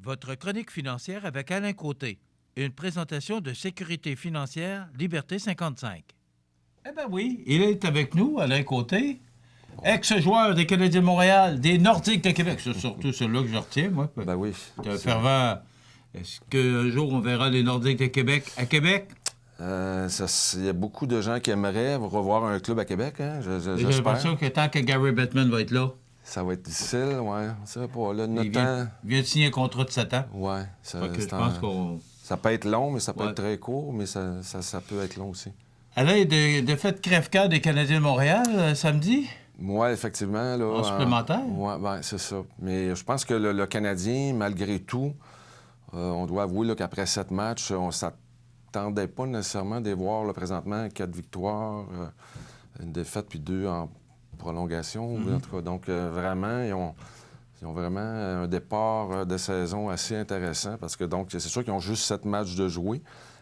votre chronique financière avec Alain Côté. Une présentation de Sécurité financière Liberté 55. Eh bien oui, il est avec nous, Alain Côté, ex-joueur des Canadiens de Montréal, des Nordiques de Québec. C'est surtout celui-là que je retiens, moi. Ben oui. C'est un fervent. Est-ce qu'un jour, on verra les Nordiques de Québec à Québec? Il y a beaucoup de gens qui aimeraient revoir un club à Québec, hein? J'ai l'impression que tant que Gary Bettman va être là, ça va être difficile, ouais. Ça, pour là, il vient de signer un contrat de 7 ans. Ouais. Je pense qu'on... Ça peut être long, mais ça peut être très court, mais ça peut être long aussi. Alain, de fait crève-cœur des Canadiens de Montréal, samedi? Oui, effectivement. Là, en supplémentaire? Oui, ben, c'est ça. Mais je pense que le Canadien, malgré tout, on doit avouer là, qu'après 7 matchs, on s'attendait pas nécessairement de voir là, présentement 4 victoires, une défaite puis 2 en prolongation. En tout cas, donc, vraiment, ils ont vraiment un départ de saison assez intéressant parce que, donc, c'est sûr qu'ils ont juste 7 matchs de jouer.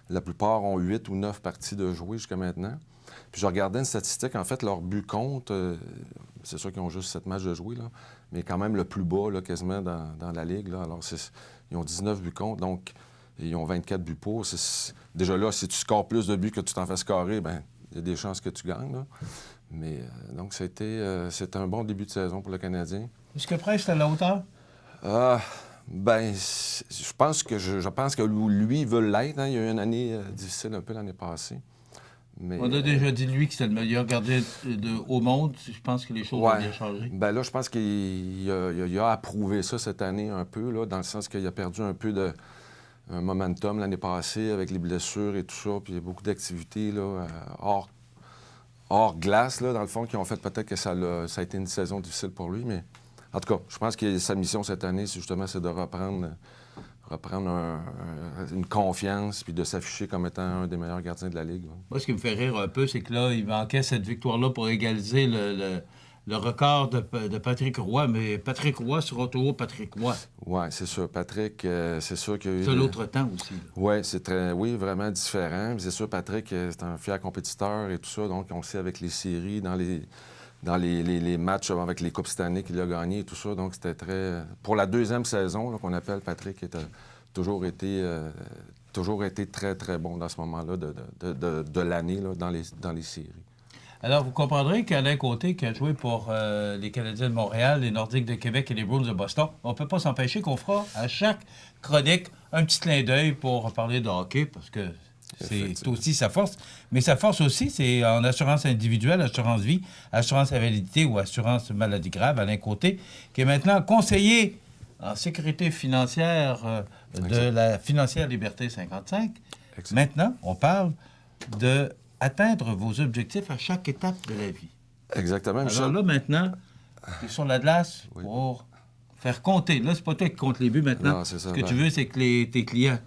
La plupart ont 8 ou 9 parties de jouer jusqu'à maintenant. Puis je regardais une statistique, en fait, leur but compte, c'est sûr qu'ils ont juste 7 matchs de jouer, là, mais quand même le plus bas, là, quasiment, dans la Ligue. Là. Alors, ils ont 19 buts contre, donc ils ont 24 buts pour. Déjà là, si tu scores plus de buts que tu t'en fais scorer, bien, il y a des chances que tu gagnes. Là. Mais donc, c'était un bon début de saison pour le Canadien. Est-ce que Price est à la hauteur? Ben, je pense que lui, il veut l'être. Hein. Il y a eu une année difficile un peu l'année passée. Mais, on a déjà dit, lui, que c'était le meilleur gardien au monde. Je pense que les choses vont bien changer. Ben là, je pense qu'il a approuvé ça cette année un peu, là, dans le sens qu'il a perdu un peu de un momentum l'année passée avec les blessures et tout ça. Puis il y a beaucoup d'activités là, hors glace, là, dans le fond, qui ont fait peut-être que ça a été une saison difficile pour lui. Mais en tout cas, je pense que sa mission cette année, c'est de reprendre une confiance puis de s'afficher comme étant un des meilleurs gardiens de la Ligue. Ouais. Moi, ce qui me fait rire un peu, c'est que là, il manquait cette victoire-là pour égaliser le record de Patrick Roy, mais Patrick Roy sera toujours Patrick Roy. Oui, c'est sûr. Patrick, c'est sûr qu'il y a eu... C'est l'autre temps aussi. Oui, vraiment différent. C'est sûr, Patrick, c'est un fier compétiteur et tout ça, donc on le sait avec les séries, dans les matchs avec les Coupes cette année qu'il a gagné et tout ça. Donc, c'était très... Pour la deuxième saison là, qu'on appelle, Patrick a toujours été très, très bon dans ce moment-là de l'année là, dans les séries. Alors, vous comprendrez qu'Alain Côté, qui a joué pour les Canadiens de Montréal, les Nordiques de Québec et les Bruins de Boston, on ne peut pas s'empêcher qu'on fera à chaque chronique un petit clin d'œil pour parler de hockey, parce que c'est aussi sa force. Mais sa force aussi, c'est en assurance individuelle, assurance vie, assurance invalidité ou assurance maladie grave, Alain Côté, qui est maintenant conseiller en sécurité financière de la Financière Liberté 55. Exact. Maintenant, on parle d'atteindre vos objectifs à chaque étape de la vie. Exactement, Michel. Alors là, maintenant, tu es sur la glace pour faire compter. Là, c'est pas toi qui compte les buts maintenant. Non, c'est ça. Ce que tu veux, c'est que tes clients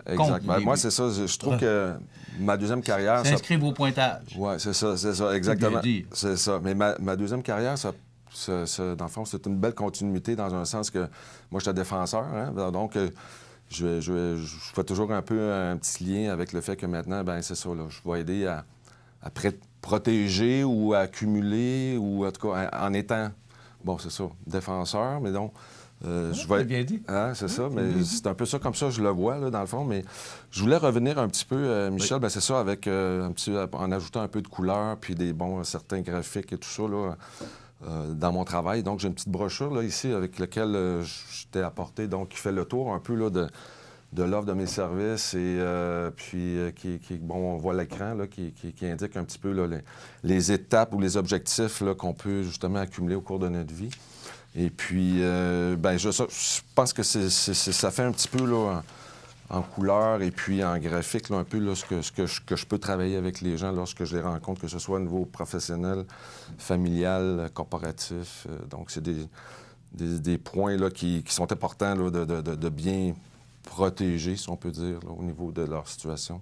exact. Ben, moi, c'est ça. Je trouve que ma deuxième carrière... S'inscrivent au pointage. Oui, c'est ça, exactement. C'est ça. Mais ma deuxième carrière, dans le fond, c'est une belle continuité dans un sens que moi, j'étais défenseur. Hein? Donc, je fais toujours un peu un petit lien avec le fait que maintenant, ben c'est ça, là, je vais aider à protéger ou à accumuler, ou en tout cas, en étant, bon, c'est ça, défenseur, mais donc... je vais... bien dit. Hein, c'est ça, mais c'est un peu ça comme ça, je le vois, là, dans le fond. Mais je voulais revenir un petit peu, Michel, ben c'est ça, avec en ajoutant un peu de couleur, puis certains graphiques et tout ça, là, dans mon travail. Donc, j'ai une petite brochure, là, ici, avec laquelle je t'ai apporté, donc, qui fait le tour un peu, là, de l'offre de mes services, et puis, on voit l'écran, là, qui indique un petit peu, là, les étapes ou les objectifs, là, qu'on peut, justement, accumuler au cours de notre vie. Et puis, je pense que ça fait un petit peu là, en couleur et puis en graphique, là, un peu là, ce que je peux travailler avec les gens lorsque je les rencontre, que ce soit au niveau professionnel, familial, corporatif. Donc, c'est des points là, qui sont importants là, de bien protéger, si on peut dire, là, au niveau de leur situation.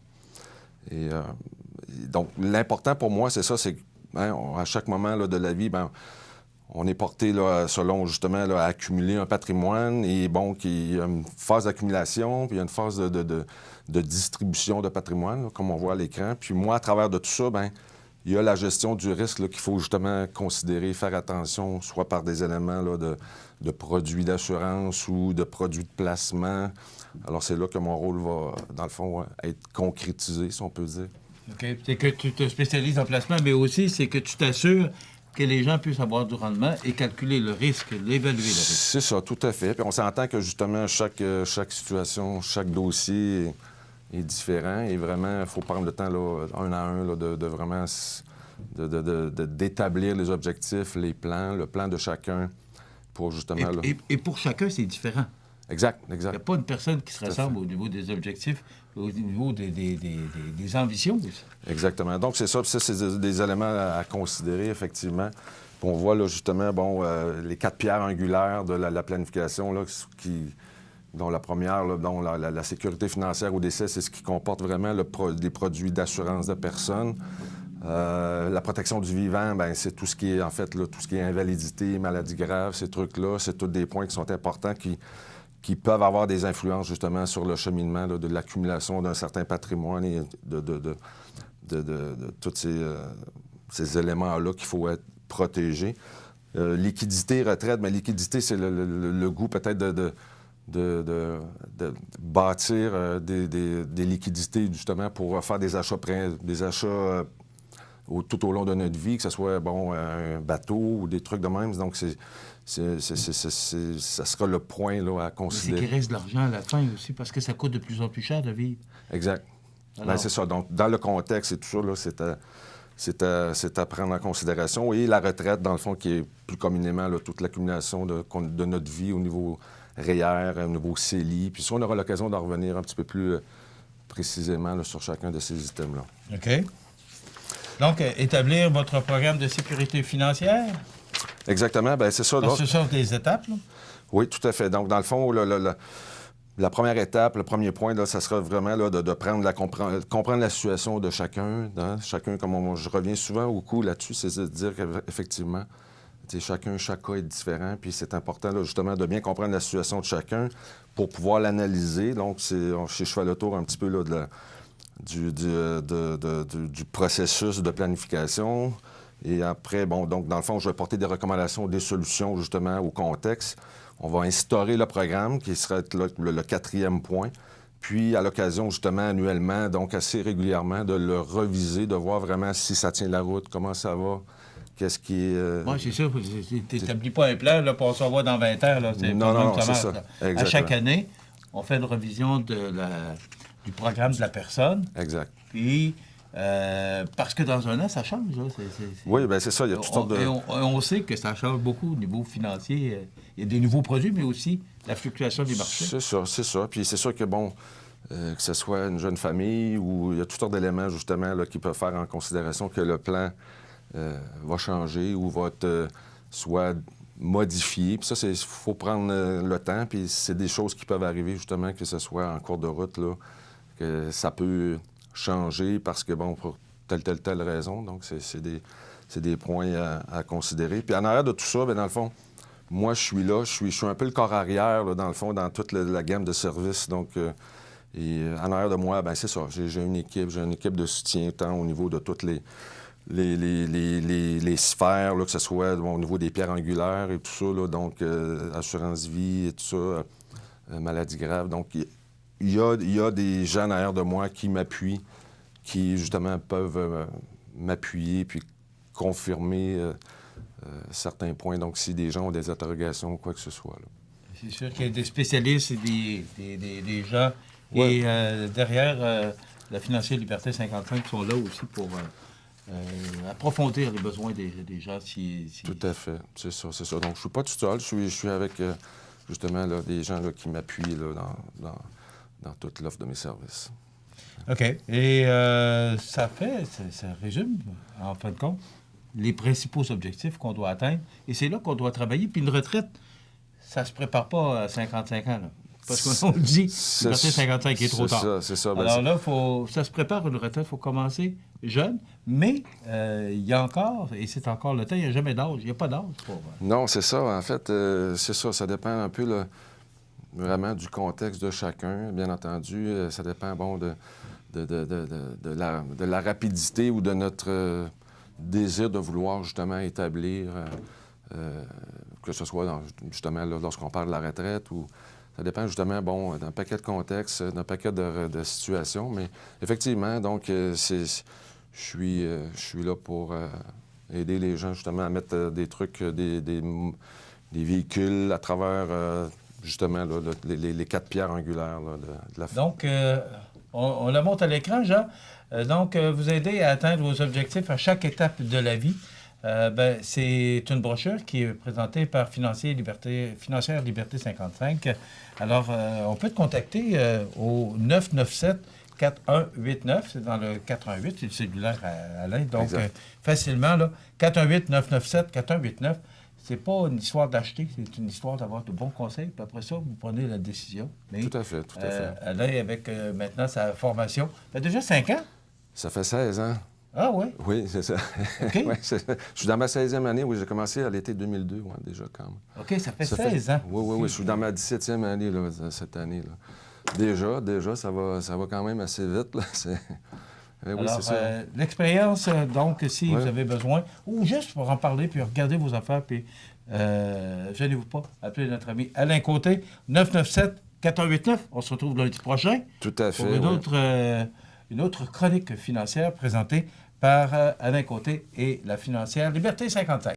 Et donc, l'important pour moi, c'est ça, c'est à chaque moment là, de la vie, on est porté, là, selon, justement, là, à accumuler un patrimoine et, bon, il y a une phase d'accumulation, puis il y a une phase de distribution de patrimoine, là, comme on voit à l'écran. Puis moi, à travers de tout ça, il y a la gestion du risque qu'il faut justement considérer, faire attention, soit par des éléments là, de produits d'assurance ou de produits de placement. Alors, c'est là que mon rôle va, dans le fond, être concrétisé, si on peut dire. OK. C'est que tu te spécialises en placement, mais aussi c'est que tu t'assures que les gens puissent avoir du rendement et calculer le risque, l'évaluer le risque. C'est ça, tout à fait. Puis on s'entend que justement, chaque situation, chaque dossier est différent et vraiment, il faut prendre le temps, là, un à un, là, de vraiment d'établir les objectifs, les plans, le plan de chacun pour justement... Et pour chacun, c'est différent. Exact. Il n'y a pas une personne qui se ressemble au niveau des objectifs, au niveau des ambitions aussi. Exactement. Donc, c'est ça. Puis ça, c'est des éléments à considérer, effectivement. Puis on voit, là, justement, les 4 pierres angulaires de la planification, là, dont la première, là, dont la sécurité financière au décès, c'est ce qui comporte vraiment des produits d'assurance de personnes. La protection du vivant, bien, c'est tout ce qui est, en fait, là, tout ce qui est invalidité, maladie grave, ces trucs-là, c'est tous des points qui sont importants, qui peuvent avoir des influences, justement, sur le cheminement là, de l'accumulation d'un certain patrimoine et de tous ces éléments-là qu'il faut être protégé. Liquidité, retraite, mais liquidité, c'est le goût peut-être de bâtir des liquidités, justement, pour faire des achats tout au long de notre vie, que ce soit, un bateau ou des trucs de même. Donc, ça sera le point là, à considérer. C'est qu'il reste de l'argent à la fin aussi, parce que ça coûte de plus en plus cher de vivre. Exact. Bien, c'est ça. Donc, dans le contexte et tout ça, là, c'est à prendre en considération. Et la retraite, dans le fond, qui est plus communément là, toute l'accumulation de notre vie au niveau REER, au niveau CELI. Puis ça, on aura l'occasion d'en revenir un petit peu plus précisément là, sur chacun de ces items-là. OK. Donc, établir votre programme de sécurité financière. Exactement. Bien, c'est ça. Parce que ce sont des étapes, là. Oui, tout à fait. Donc, dans le fond, la première étape, le premier point, là, ça sera vraiment là, de comprendre la situation de chacun. Hein? Chacun, comme je reviens souvent au coup là-dessus, c'est de dire qu'effectivement, chaque cas est différent, puis c'est important là, justement de bien comprendre la situation de chacun pour pouvoir l'analyser. Donc, je fais le tour un petit peu là, du processus de planification. Et après, donc, dans le fond, je vais porter des recommandations, des solutions, justement, au contexte. On va instaurer le programme, qui sera le 4e point. Puis, à l'occasion, justement, annuellement, donc assez régulièrement, de le reviser, de voir vraiment si ça tient la route, comment ça va, qu'est-ce qui est... Oui, c'est ça. Tu n'établis pas un plan là, pour s'en va dans 20 heures. Là. Non, c'est ça. À chaque année, on fait une revision du programme de la personne. Exact. Puis... parce que dans un an, ça change. Là. Oui, bien c'est ça. Il y a toutes sortes de... on sait que ça change beaucoup au niveau financier. Il y a des nouveaux produits, mais aussi la fluctuation des marchés. C'est ça. Puis c'est sûr que, que ce soit une jeune famille ou il y a toutes sortes d'éléments, justement, là, qui peuvent faire en considération que le plan va changer ou va être soit modifié. Puis ça, il faut prendre le temps. Puis c'est des choses qui peuvent arriver, justement, que ce soit en cours de route, là, que ça peut... changer parce que, pour telle raison. Donc, c'est des points à considérer. Puis en arrière de tout ça, bien, dans le fond, moi, je suis là. Je suis un peu le corps arrière, là, dans le fond, dans toute la gamme de services. Donc, et en arrière de moi, bien, c'est ça. J'ai une équipe de soutien, tant au niveau de toutes les sphères, là, que ce soit au niveau des pierres angulaires et tout ça, là, donc assurance vie et tout ça, maladie grave. Donc, il y a des gens derrière de moi qui m'appuient, qui, justement, peuvent m'appuyer puis confirmer certains points. Donc, si des gens ont des interrogations ou quoi que ce soit. Là. C'est sûr qu'il y a des spécialistes et des gens. Ouais. Et derrière, la Financier Liberté 55 sont là aussi pour approfondir les besoins des gens. Tout à fait. C'est ça. Donc, je ne suis pas tout seul. Je suis avec, justement, là, des gens là, qui m'appuient là, dans toute l'offre de mes services. OK. Et ça résume, en fin de compte, les principaux objectifs qu'on doit atteindre. Et c'est là qu'on doit travailler. Puis une retraite, ça ne se prépare pas à 55 ans. Là. Parce qu'on dit, liberté 55 est trop tard. C'est ça. Alors là, ça se prépare une retraite, il faut commencer jeune, mais il y a encore, et c'est encore le temps, il n'y a jamais d'âge. Il n'y a pas d'âge pour... Non, c'est ça. En fait, c'est ça. Ça dépend un peu vraiment du contexte de chacun, bien entendu. Ça dépend, de la rapidité ou de notre désir de vouloir justement établir, que ce soit justement là, lorsqu'on parle de la retraite ou ça dépend justement, bon, d'un paquet de contextes, d'un paquet de situations, mais effectivement, donc, je suis là pour aider les gens justement à mettre des trucs, des véhicules à travers, justement, là, les 4 pierres angulaires là, de la... Donc, on la montre à l'écran, Jean. Donc, vous aidez à atteindre vos objectifs à chaque étape de la vie. C'est une brochure qui est présentée par Financière Liberté 55. Alors, on peut te contacter au 997-4189. C'est dans le 418, c'est le cellulaire à Alain. Donc, facilement, là, 418-997-4189. C'est pas une histoire d'acheter, c'est une histoire d'avoir de bons conseils. Puis après ça, vous prenez la décision. Mais, tout à fait, tout à fait. Alain, avec maintenant sa formation, ça fait déjà 5 ans? Ça fait 16 ans. Ah oui? Oui, c'est ça. OK. Ouais, je suis dans ma 16e année, oui, j'ai commencé à l'été 2002, ouais, déjà quand même. OK, ça fait 16 ans. Oui, je suis dans ma 17e année là, cette année. Là. Déjà, ça va quand même assez vite. Là. Alors, oui, c'est ça. l'expérience, donc, si vous avez besoin, ou juste pour en parler, puis regarder vos affaires, puis gênez-vous pas, appelez notre ami Alain Côté, 997-4189. On se retrouve lundi prochain. Tout à fait. Pour une autre chronique financière présentée par Alain Côté et la financière Liberté 55.